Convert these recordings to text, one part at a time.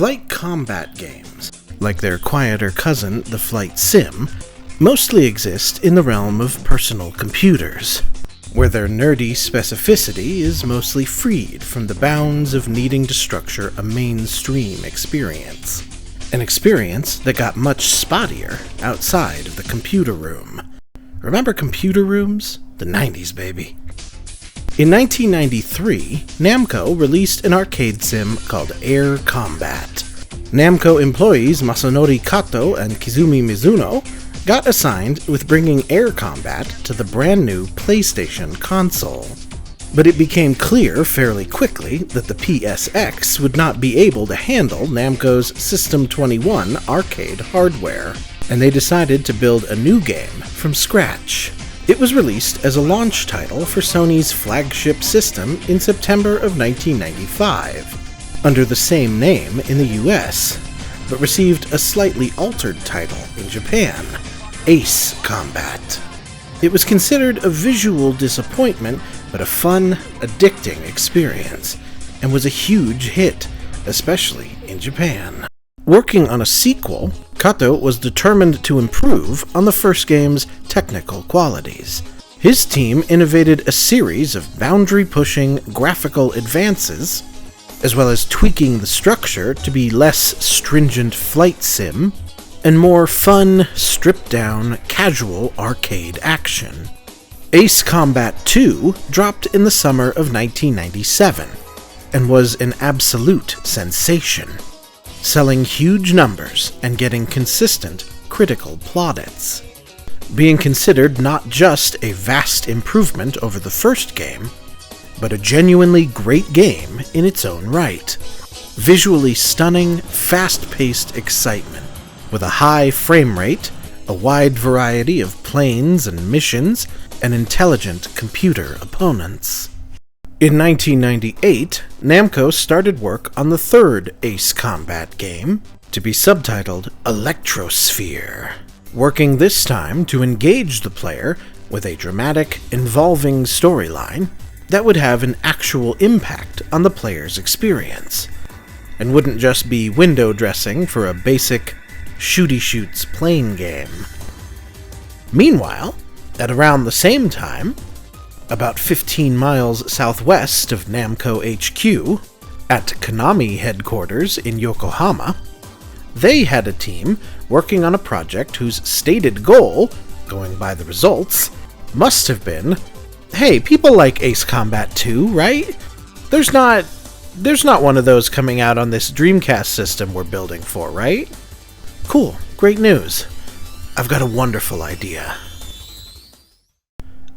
Flight combat games, like their quieter cousin, the flight sim, mostly exist in the realm of personal computers, where their nerdy specificity is mostly freed from the bounds of needing to structure a mainstream experience. An experience that got much spottier outside of the computer room. Remember computer rooms? The 90s, baby. In 1993, Namco released an arcade sim called Air Combat. Namco employees Masanori Kato and Kizumi Mizuno got assigned with bringing Air Combat to the brand new PlayStation console. But it became clear fairly quickly that the PSX would not be able to handle Namco's System 21 arcade hardware, and they decided to build a new game from scratch. It was released as a launch title for Sony's flagship system in September of 1995, under the same name in the US, but received a slightly altered title in Japan, Ace Combat. It was considered a visual disappointment, but a fun, addicting experience, and was a huge hit, especially in Japan. Working on a sequel, Kato was determined to improve on the first game's technical qualities. His team innovated a series of boundary-pushing graphical advances, as well as tweaking the structure to be less stringent flight sim, and more fun, stripped-down, casual arcade action. Ace Combat 2 dropped in the summer of 1997, and was an absolute sensation, selling huge numbers and getting consistent critical plaudits. Being considered not just a vast improvement over the first game, but a genuinely great game in its own right. Visually stunning, fast-paced excitement, with a high frame rate, a wide variety of planes and missions, and intelligent computer opponents. In 1998, Namco started work on the third Ace Combat game, to be subtitled Electrosphere, working this time to engage the player with a dramatic, involving storyline that would have an actual impact on the player's experience, and wouldn't just be window dressing for a basic shooty-shoots plane game. Meanwhile, at around the same time, about 15 miles southwest of Namco HQ, at Konami headquarters in Yokohama, they had a team working on a project whose stated goal, going by the results, must have been, hey, people like Ace Combat 2, right? There's not one of those coming out on this Dreamcast system we're building for, right? Cool, great news. I've got a wonderful idea.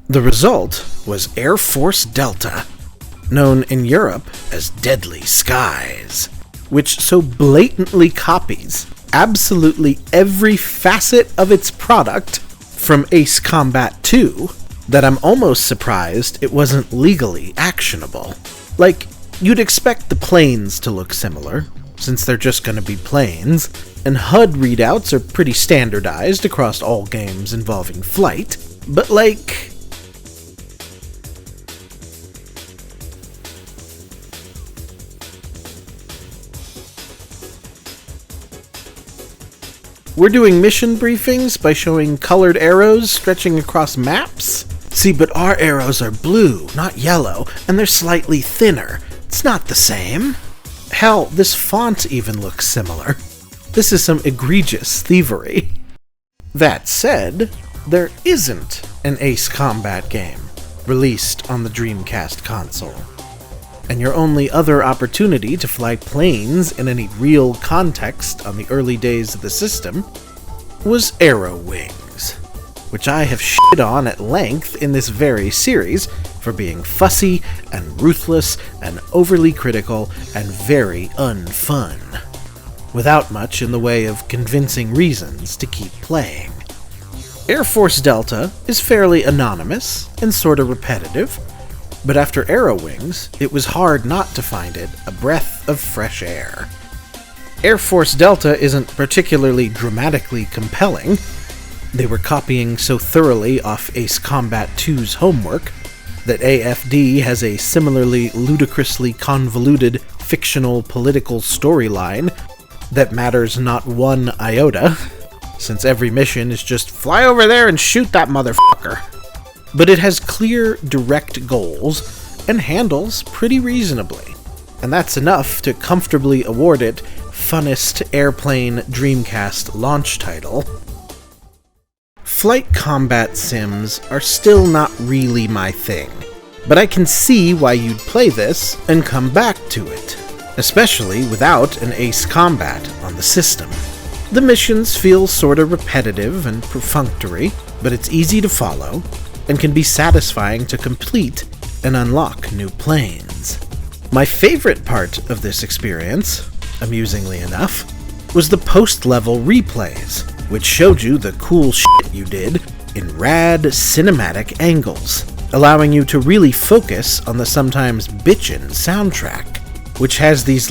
The result was AIRFORCE Delta, known in Europe as Deadly Skies, which so blatantly copies absolutely every facet of its product from Ace Combat 2 that I'm almost surprised it wasn't legally actionable. Like, you'd expect the planes to look similar, since they're just going to be planes, and HUD readouts are pretty standardized across all games involving flight, but like, we're doing mission briefings by showing colored arrows stretching across maps? See, but our arrows are blue, not yellow, and they're slightly thinner. It's not the same. Hell, this font even looks similar. This is some egregious thievery. That said, there isn't an Ace Combat game released on the Dreamcast console, and your only other opportunity to fly planes in any real context on the early days of the system was Arrow Wings, which I have shit on at length in this very series for being fussy and ruthless and overly critical and very unfun, without much in the way of convincing reasons to keep playing. AIRFORCE Delta is fairly anonymous and sorta repetitive, but after Arrow Wings, it was hard not to find it a breath of fresh air. AIRFORCE Delta isn't particularly dramatically compelling. They were copying so thoroughly off Ace Combat 2's homework that AFD has a similarly ludicrously convoluted fictional political storyline that matters not one iota, since every mission is just fly over there and shoot that motherfucker. But it has clear, direct goals and handles pretty reasonably. And that's enough to comfortably award it Funnest Airplane Dreamcast launch title. Flight combat sims are still not really my thing, but I can see why you'd play this and come back to it, especially without an ace combat on the system. The missions feel sorta repetitive and perfunctory, but it's easy to follow, and can be satisfying to complete and unlock new planes. My favorite part of this experience, amusingly enough, was the post-level replays, which showed you the cool shit you did in rad cinematic angles, allowing you to really focus on the sometimes bitchin' soundtrack, which has these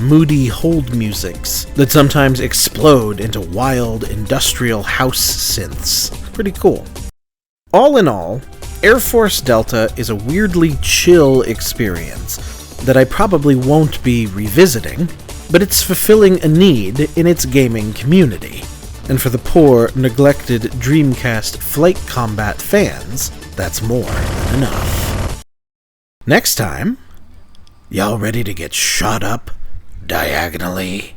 moody hold musics that sometimes explode into wild industrial house synths. Pretty cool. All in all, AIRFORCE Delta is a weirdly chill experience that I probably won't be revisiting, but it's fulfilling a need in its gaming community. And for the poor, neglected Dreamcast flight combat fans, that's more than enough. Next time, y'all ready to get shot up diagonally?